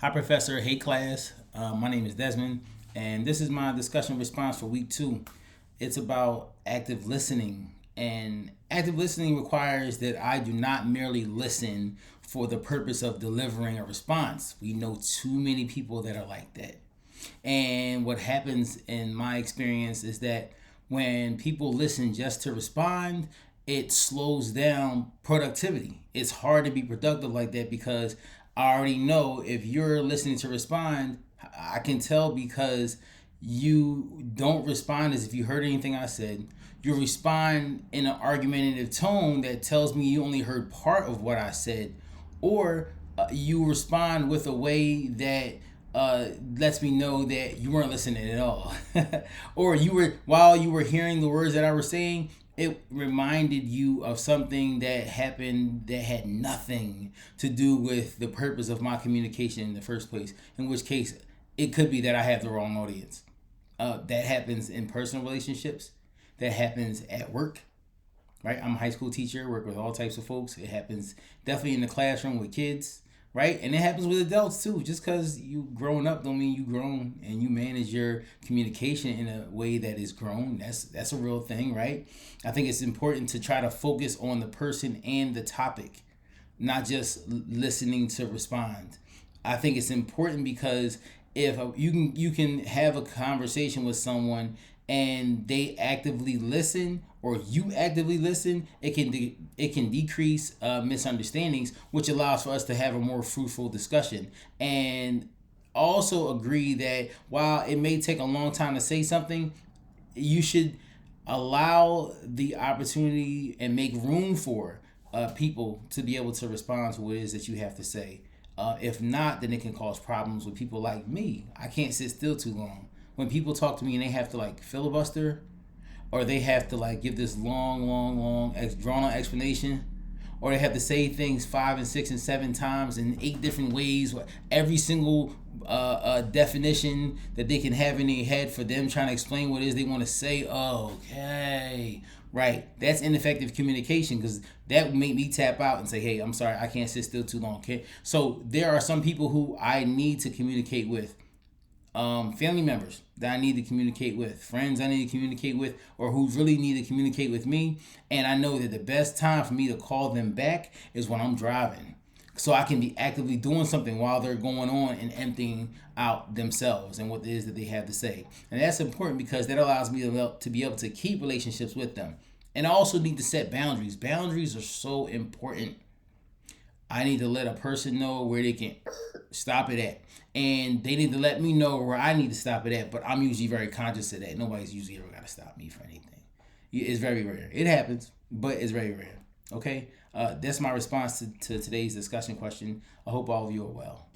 Hi, Professor. Hey, class. My name is Desmond, and this is my discussion response for week 2. It's about active listening, and active listening requires that I do not merely listen for the purpose of delivering a response. We know too many people that are like that. And what happens in my experience is that when people listen just to respond, it slows down productivity. It's hard to be productive like that because I already know if you're listening to respond, I can tell because you don't respond as if you heard anything I said. You respond in an argumentative tone that tells me you only heard part of what I said, or you respond with a way that lets me know that you weren't listening at all, or you were while you were hearing the words that I was saying. It reminded you of something that happened that had nothing to do with the purpose of my communication in the first place. In which case, it could be that I have the wrong audience. That happens in personal relationships. That happens at work, right? I'm a high school teacher, work with all types of folks. It happens definitely in the classroom with kids, right? And it happens with adults too. Just because you grown up don't mean you grown and you manage your communication in a way that is grown. That's a real thing, right? I think it's important to try to focus on the person and the topic, not just listening to respond. I think it's important because if you can have a conversation with someone and they actively listen or you actively listen, it can decrease misunderstandings, which allows for us to have a more fruitful discussion. And also agree that while it may take a long time to say something, you should allow the opportunity and make room for people to be able to respond to what it is that you have to say. If not, then it can cause problems with people like me. I can't sit still too long. When people talk to me and they have to like filibuster, or they have to like give this long, drawn out explanation, or they have to say things 5 and 6 and 7 times in 8 different ways, every single definition that they can have in their head for them trying to explain what it is they want to say. Okay, right. That's ineffective communication because that would make me tap out and say, "Hey, I'm sorry, I can't sit still too long." Okay, so there are some people who I need to communicate with, family members that I need to communicate with, friends I need to communicate with, or who really need to communicate with me. And I know that the best time for me to call them back is when I'm driving. So I can be actively doing something while they're going on and emptying out themselves and what it is that they have to say. And that's important because that allows me to be able to keep relationships with them. And I also need to set boundaries. Boundaries are so important. I need to let a person know where they can stop it at. And they need to let me know where I need to stop it at. But I'm usually very conscious of that. Nobody's usually ever got to stop me for anything. It's very rare. It happens, but it's very rare. Okay? That's my response to today's discussion question. I hope all of you are well.